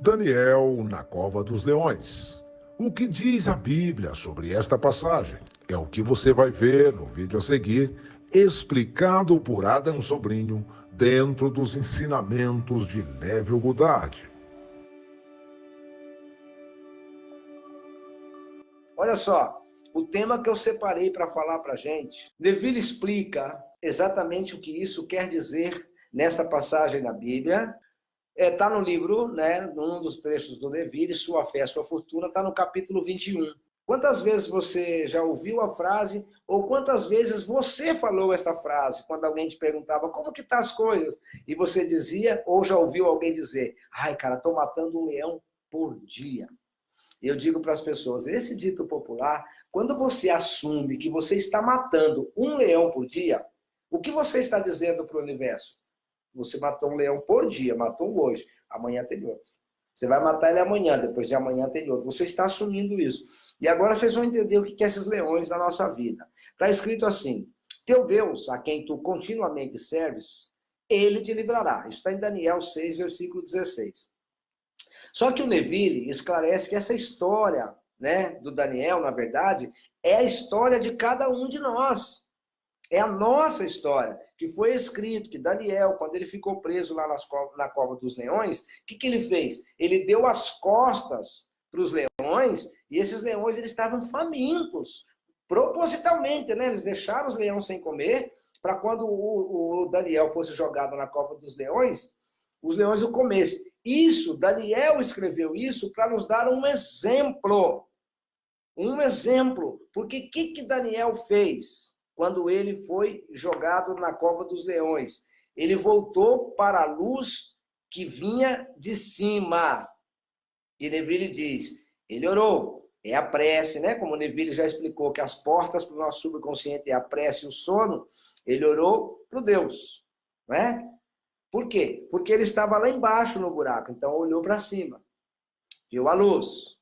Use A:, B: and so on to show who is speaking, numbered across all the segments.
A: Daniel na cova dos leões. O que diz a Bíblia sobre esta passagem? É o que você vai ver no vídeo a seguir, explicado por Adam Sobrinho, dentro dos ensinamentos de Neville Goddard.
B: Olha só, o tema que eu separei para falar para a gente, Neville explica exatamente o que isso quer dizer nessa passagem na Bíblia. Está no livro, né, num dos trechos do Neville, Sua Fé, Sua Fortuna, está no capítulo 21. Quantas vezes você já ouviu a frase, ou quantas vezes você falou esta frase, quando alguém te perguntava como que tá as coisas, e você dizia, ou já ouviu alguém dizer, ai, cara, estou matando um leão por dia. Eu digo para as pessoas, esse dito popular, quando você assume que você está matando um leão por dia, o que você está dizendo para o universo? Você matou um leão por dia, matou um hoje, amanhã tem outro. Você vai matar ele amanhã, depois de amanhã tem outro. Você está assumindo isso. E agora vocês vão entender o que é esses leões na nossa vida. Está escrito assim, teu Deus, a quem tu continuamente serves, ele te livrará. Isso está em Daniel 6, versículo 16. Só que o Neville esclarece que essa história, né, do Daniel, na verdade, é a história de cada um de nós. É a nossa história, que foi escrito que Daniel, quando ele ficou preso lá na cova dos leões, o que ele fez? Ele deu as costas para os leões, e esses leões eles estavam famintos, propositalmente, né? Eles deixaram os leões sem comer, para quando o Daniel fosse jogado na cova dos leões, os leões o comessem. Isso, Daniel escreveu isso para nos dar um exemplo. Um exemplo. Porque o que Daniel fez quando ele foi jogado na cova dos leões? Ele voltou para a luz que vinha de cima. E Neville diz, ele orou. É a prece, né? Como Neville já explicou, que as portas para o nosso subconsciente é a prece e o sono. Ele orou para o Deus, né? Por quê? Porque ele estava lá embaixo no buraco, então olhou para cima, viu a luz.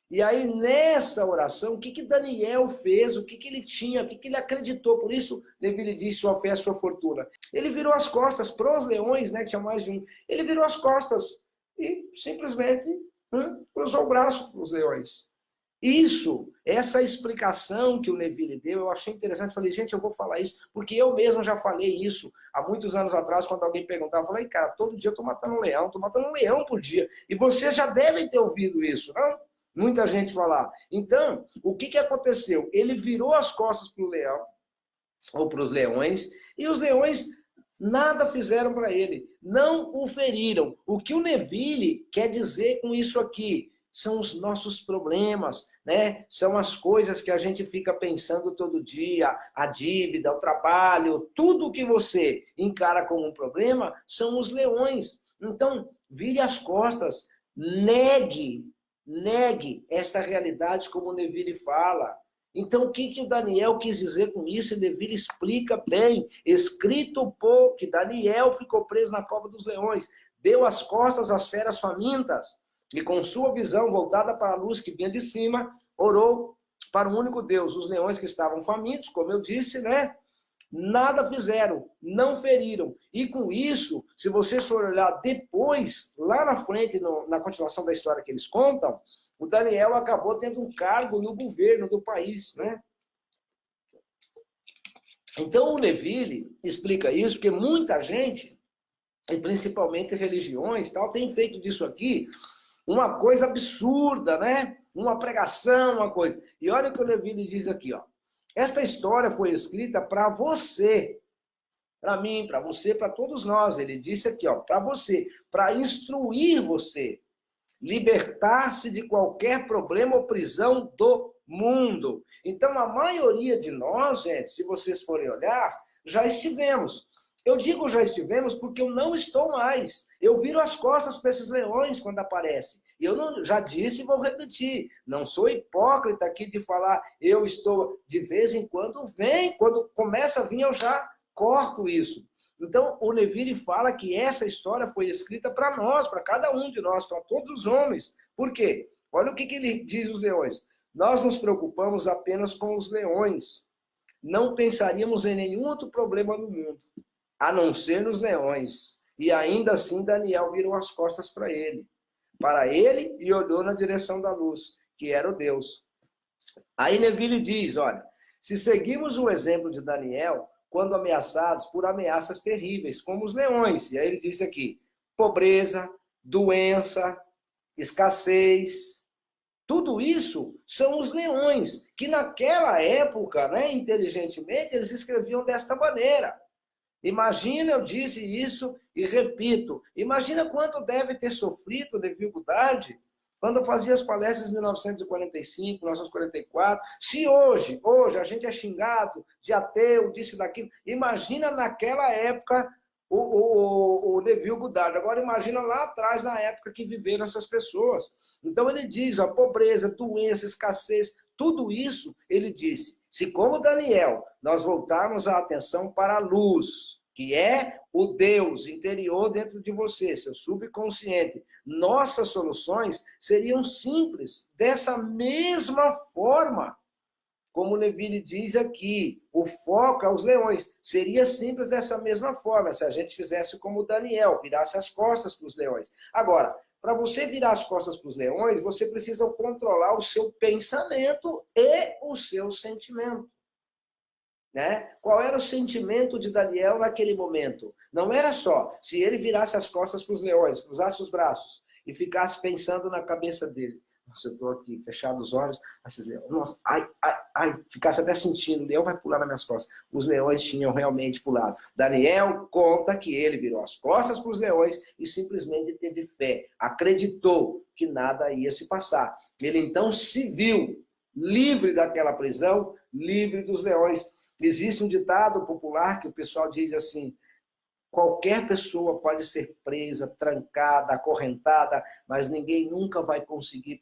B: E aí, nessa oração, o que Daniel fez, o que ele tinha, o que ele acreditou? Por isso, Neville disse, sua fé, sua fortuna. Ele virou as costas para os leões, né, que tinha mais de um. Ele virou as costas e simplesmente cruzou o braço para os leões. Isso, essa explicação que o Neville deu, eu achei interessante. Falei, gente, eu vou falar isso, porque eu mesmo já falei isso há muitos anos atrás, quando alguém perguntava. Eu falei, cara, todo dia eu estou matando um leão por dia. E vocês já devem ter ouvido isso, não? Muita gente falar. Então, o que aconteceu? Ele virou as costas para o leão, ou para os leões, e os leões nada fizeram para ele, não o feriram. O que o Neville quer dizer com isso aqui? São os nossos problemas, né? São as coisas que a gente fica pensando todo dia, a dívida, o trabalho, tudo que você encara como um problema são os leões. Então, vire as costas, negue esta realidade como o Neville fala. Então, o que o Daniel quis dizer com isso? O Neville explica bem, escrito que Daniel ficou preso na cova dos leões, deu as costas às feras famintas, e com sua visão voltada para a luz que vinha de cima, orou para o único Deus. Os leões que estavam famintos, como eu disse, né? Nada fizeram, não feriram. E com isso, se vocês forem olhar depois, lá na frente, na continuação da história que eles contam, o Daniel acabou tendo um cargo no governo do país, né? Então o Neville explica isso, porque muita gente, e principalmente religiões, tal, tem feito disso aqui uma coisa absurda, né? Uma pregação, uma coisa. E olha o que o Neville diz aqui, ó. Esta história foi escrita para você, para mim, para você, para todos nós. Ele disse aqui, ó, para você, para instruir você, libertar-se de qualquer problema ou prisão do mundo. Então, a maioria de nós, gente, se vocês forem olhar, já estivemos. Eu digo já estivemos porque eu não estou mais. Eu viro as costas para esses leões quando aparecem. E eu não, já disse e vou repetir. Não sou hipócrita aqui de falar eu estou de vez em quando vem. Quando começa a vir eu já corto isso. Então o Neville fala que essa história foi escrita para nós, para cada um de nós, para todos os homens. Por quê? Olha o que ele diz os leões. Nós nos preocupamos apenas com os leões. Não pensaríamos em nenhum outro problema no mundo, a não ser nos leões. E ainda assim Daniel virou as costas para ele. para ele e olhou na direção da luz, que era o Deus. Aí Neville diz, olha, se seguimos o exemplo de Daniel, quando ameaçados por ameaças terríveis, como os leões, e aí ele diz aqui, pobreza, doença, escassez, tudo isso são os leões, que naquela época, né, inteligentemente, eles escreviam desta maneira. Imagina, eu disse isso e repito, imagina quanto deve ter sofrido Neville Goddard quando eu fazia as palestras em 1945, 1944. Se hoje a gente é xingado de ateu, disso e daquilo, imagina naquela época o Neville Goddard. Agora imagina lá atrás, na época que viveram essas pessoas. Então ele diz, a pobreza, doença, escassez, tudo isso, ele disse, se como Daniel, nós voltarmos a atenção para a luz, que é o Deus interior dentro de você, seu subconsciente, nossas soluções seriam simples, dessa mesma forma. Como o Neville diz aqui, o foco aos leões. Seria simples dessa mesma forma, se a gente fizesse como Daniel, virasse as costas para os leões. Agora, para você virar as costas para os leões, você precisa controlar o seu pensamento e o seu sentimento. Né? Qual era o sentimento de Daniel naquele momento? Não era só, se ele virasse as costas para os leões, cruzasse os braços e ficasse pensando na cabeça dele, nossa, eu estou aqui, fechado os olhos, esses leões, nossa, ai, ficasse até sentindo, o leão vai pular nas minhas costas. Os leões tinham realmente pulado. Daniel conta que ele virou as costas para os leões e simplesmente teve fé, acreditou que nada ia se passar. Ele então se viu livre daquela prisão, livre dos leões. Existe um ditado popular que o pessoal diz assim, qualquer pessoa pode ser presa, trancada, acorrentada, mas ninguém nunca vai conseguir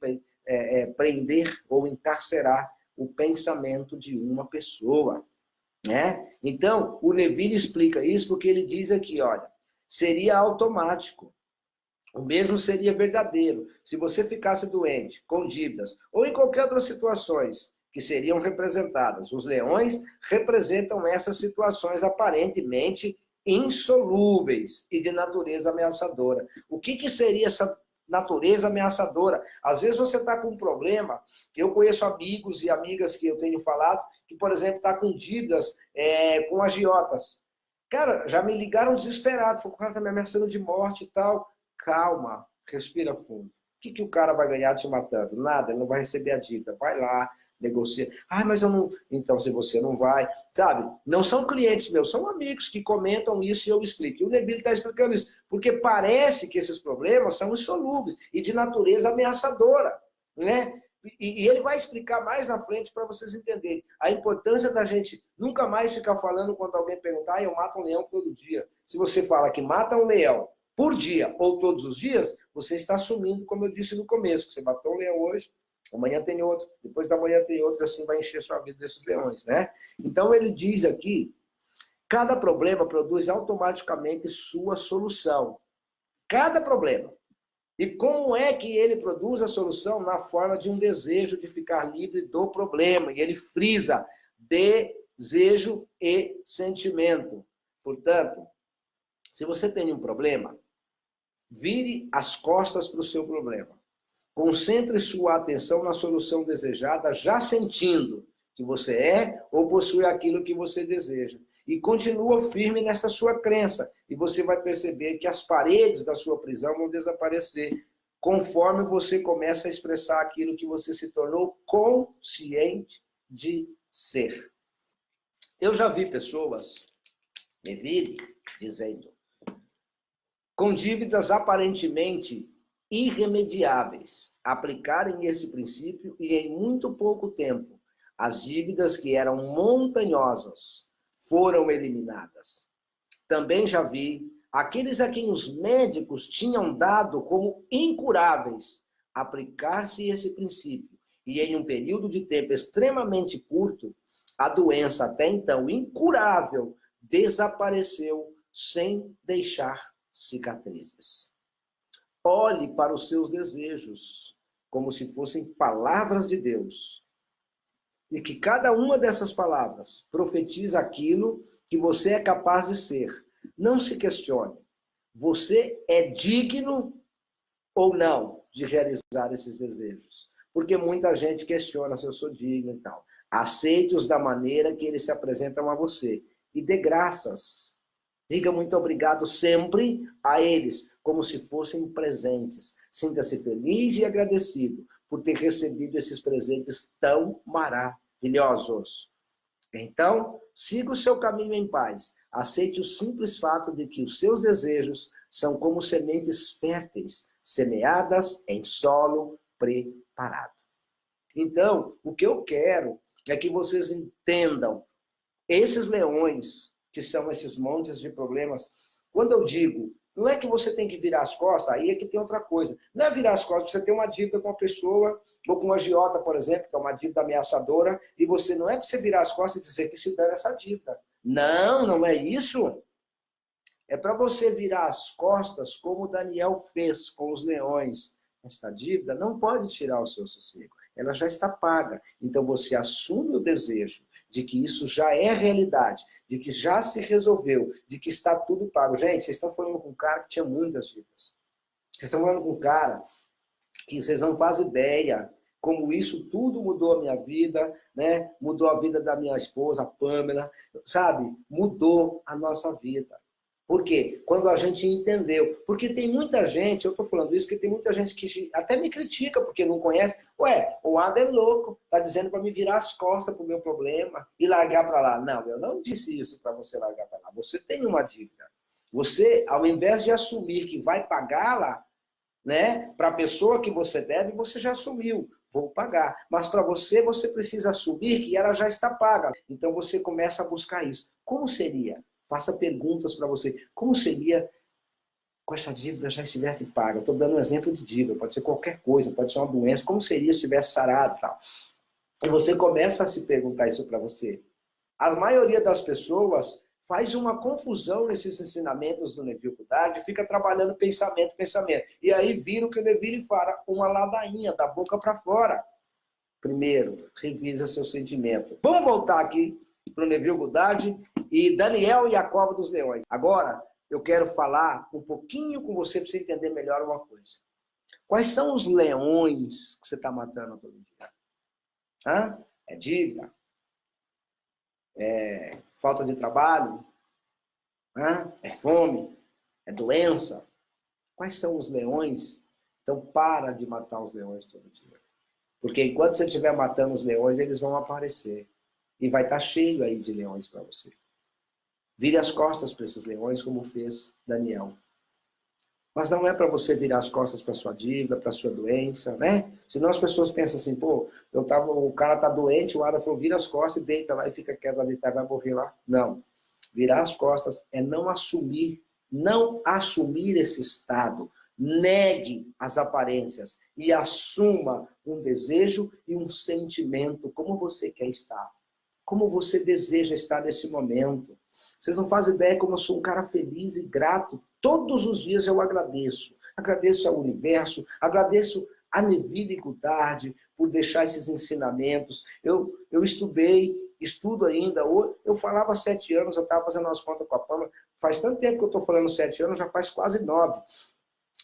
B: prender ou encarcerar o pensamento de uma pessoa. Né? Então, o Neville explica isso porque ele diz aqui, olha, seria automático. O mesmo seria verdadeiro. Se você ficasse doente, com dívidas, ou em qualquer outras situações que seriam representadas. Os leões representam essas situações aparentemente insolúveis e de natureza ameaçadora. O que seria essa natureza ameaçadora? Às vezes você está com um problema, eu conheço amigos e amigas que eu tenho falado, que, por exemplo, está com dívidas com agiotas. Cara, já me ligaram desesperados, falaram, o cara está me ameaçando de morte e tal. Calma, respira fundo. O que o cara vai ganhar te matando? Nada, ele não vai receber a dívida. Vai lá, negocia. Mas eu não... Então, se você não vai... Sabe? Não são clientes meus, são amigos que comentam isso e eu explico. E o Neville está explicando isso. Porque parece que esses problemas são insolúveis e de natureza ameaçadora. Né? E ele vai explicar mais na frente para vocês entenderem a importância da gente nunca mais ficar falando quando alguém perguntar, eu mato um leão todo dia. Se você fala que mata um leão por dia ou todos os dias, você está assumindo, como eu disse no começo, que você matou um leão hoje, amanhã tem outro, depois da manhã tem outro, assim vai encher sua vida desses leões, né? Então ele diz aqui, cada problema produz automaticamente sua solução. Cada problema. E como é que ele produz a solução? Na forma de um desejo de ficar livre do problema. E ele frisa desejo e sentimento. Portanto, se você tem um problema, vire as costas para o seu problema. Concentre sua atenção na solução desejada, já sentindo que você é ou possui aquilo que você deseja. E continua firme nessa sua crença. E você vai perceber que as paredes da sua prisão vão desaparecer, conforme você começa a expressar aquilo que você se tornou consciente de ser. Eu já vi pessoas, Neville, dizendo, com dívidas aparentemente irremediáveis, aplicarem este princípio e em muito pouco tempo, as dívidas que eram montanhosas foram eliminadas. Também já vi aqueles a quem os médicos tinham dado como incuráveis, aplicar-se esse princípio e em um período de tempo extremamente curto, a doença até então incurável desapareceu sem deixar cicatrizes. Olhe para os seus desejos como se fossem palavras de Deus. E que cada uma dessas palavras profetiza aquilo que você é capaz de ser. Não se questione. Você é digno ou não de realizar esses desejos. Porque muita gente questiona se eu sou digno e tal. Aceite-os da maneira que eles se apresentam a você. E dê graças. Diga muito obrigado sempre a eles, como se fossem presentes. Sinta-se feliz e agradecido por ter recebido esses presentes tão maravilhosos. Então, siga o seu caminho em paz. Aceite o simples fato de que os seus desejos são como sementes férteis, semeadas em solo preparado. Então, o que eu quero é que vocês entendam esses leões, que são esses montes de problemas. Quando eu digo, não é que você tem que virar as costas, aí é que tem outra coisa. Não é virar as costas, você tem uma dívida com uma pessoa, ou com um agiota, por exemplo, que é uma dívida ameaçadora, e você não é para você virar as costas e dizer que se dane essa dívida. Não, não é isso. É para você virar as costas, como Daniel fez com os leões. Esta dívida não pode tirar o seu sossego. Ela já está paga. Então você assume o desejo de que isso já é realidade, de que já se resolveu, de que está tudo pago. Gente, vocês estão falando com um cara que tinha muitas dívidas. Vocês estão falando com um cara que vocês não fazem ideia como isso tudo mudou a minha vida, né? Mudou a vida da minha esposa, a Pamela, sabe? Mudou a nossa vida. Por quê? Quando a gente entendeu. Porque tem muita gente, eu estou falando isso, porque tem muita gente que até me critica porque não conhece. Ué, o Ada é louco, está dizendo para me virar as costas para o meu problema e largar para lá. Não, eu não disse isso para você largar para lá. Você tem uma dívida. Você, ao invés de assumir que vai pagá-la, né, para a pessoa que você deve, você já assumiu. Vou pagar. Mas para você, você precisa assumir que ela já está paga. Então você começa a buscar isso. Como seria? Faça perguntas para você. Como seria com essa dívida já estivesse paga? Eu estou dando um exemplo de dívida. Pode ser qualquer coisa, pode ser uma doença. Como seria se estivesse sarado e tal? E você começa a se perguntar isso para você. A maioria das pessoas faz uma confusão nesses ensinamentos do Neville Goddard, fica trabalhando pensamento. E aí vira o que o Neville fala, uma ladainha da boca para fora. Primeiro, revisa seu sentimento. Vamos voltar aqui para o Neville Goddard e Daniel e a Cova dos Leões. Agora, eu quero falar um pouquinho com você para você entender melhor uma coisa. Quais são os leões que você está matando todo dia? Hã? É dívida? É falta de trabalho? Hã? É fome? É doença? Quais são os leões? Então, para de matar os leões todo dia. Porque enquanto você estiver matando os leões, eles vão aparecer. E vai estar cheio aí de leões para você. Vire as costas para esses leões, como fez Daniel. Mas não é para você virar as costas para sua dívida, para sua doença, né? Senão as pessoas pensam assim, pô, o cara tá doente, o Ada falou, vira as costas e deita lá e fica quieto lá deitar, vai morrer lá. Não. Virar as costas é não assumir esse estado. Negue as aparências e assuma um desejo e um sentimento, como você quer estar. Como você deseja estar nesse momento. Vocês não fazem ideia como eu sou um cara feliz e grato. Todos os dias eu agradeço. Agradeço ao universo, agradeço a Neville Goddard por deixar esses ensinamentos. Eu estudo ainda. Eu falava 7 anos, eu estava fazendo umas contas com a Pamela. Faz tanto tempo que eu estou falando 7 anos, já faz quase 9.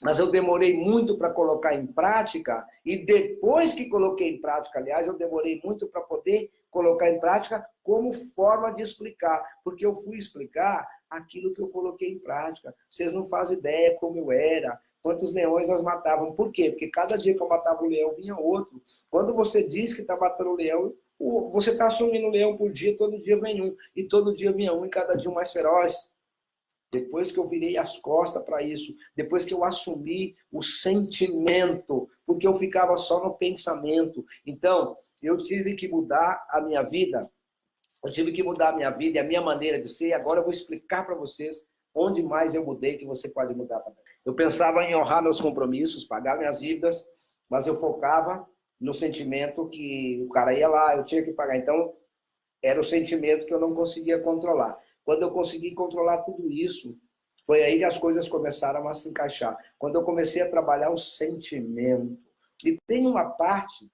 B: Mas eu demorei muito para colocar em prática, e depois que coloquei em prática, aliás, eu demorei muito para poder colocar em prática como forma de explicar, porque eu fui explicar aquilo que eu coloquei em prática. Vocês não fazem ideia como eu era, quantos leões nós matavam. Por quê? Porque cada dia que eu matava um leão, vinha outro. Quando você diz que está matando um leão, você está assumindo um leão por dia, todo dia vem um, e todo dia vinha um, e cada dia um mais feroz. Depois que eu virei as costas para isso, depois que eu assumi o sentimento, porque eu ficava só no pensamento. Então, eu tive que mudar a minha vida, e a minha maneira de ser. Agora eu vou explicar para vocês onde mais eu mudei, que você pode mudar também. Eu pensava em honrar meus compromissos, pagar minhas dívidas, mas eu focava no sentimento que o cara ia lá, eu tinha que pagar. Então, era o sentimento que eu não conseguia controlar. Quando eu consegui controlar tudo isso, foi aí que as coisas começaram a se encaixar. Quando eu comecei a trabalhar o sentimento. E tem uma parte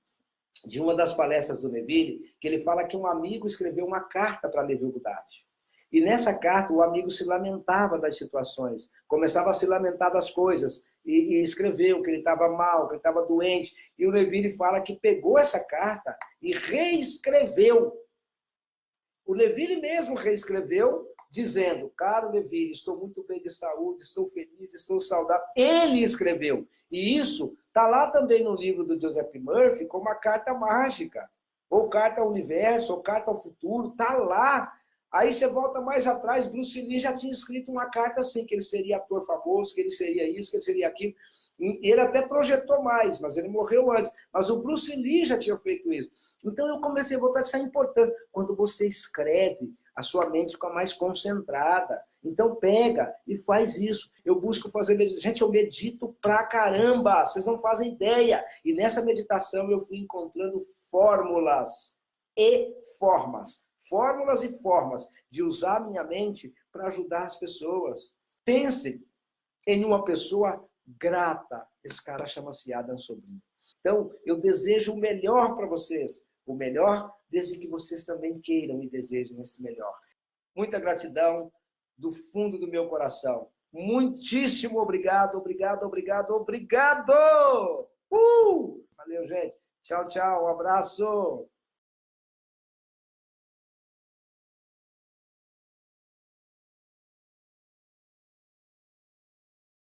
B: de uma das palestras do Neville, que ele fala que um amigo escreveu uma carta para Neville Goddard. E nessa carta, o amigo se lamentava das situações, começava a se lamentar das coisas. e escreveu que ele estava mal, que ele estava doente. E o Levi fala que pegou essa carta e reescreveu. O Levi mesmo reescreveu, dizendo: caro Levi, estou muito bem de saúde, estou feliz, estou saudável. Ele escreveu. E isso está lá também no livro do Joseph Murphy como uma carta mágica. Ou carta ao universo, ou carta ao futuro. Está lá. Aí você volta mais atrás, Bruce Lee já tinha escrito uma carta assim, que ele seria ator famoso, que ele seria isso, que ele seria aquilo. Ele até projetou mais, mas ele morreu antes. Mas o Bruce Lee já tinha feito isso. Então eu comecei a voltar a essa importância. Quando você escreve, a sua mente fica mais concentrada. Então pega e faz isso. Eu busco fazer meditação. Gente, eu medito pra caramba. Vocês não fazem ideia. E nessa meditação eu fui encontrando fórmulas e formas. Fórmulas e formas de usar a minha mente para ajudar as pessoas. Pense em uma pessoa grata. Esse cara chama-se Adam Sobrinho. Então, eu desejo o melhor para vocês. O melhor, desde que vocês também queiram e desejem esse melhor. Muita gratidão do fundo do meu coração. Muitíssimo obrigado, obrigado, obrigado, obrigado! Valeu, gente. Tchau, tchau. Um abraço.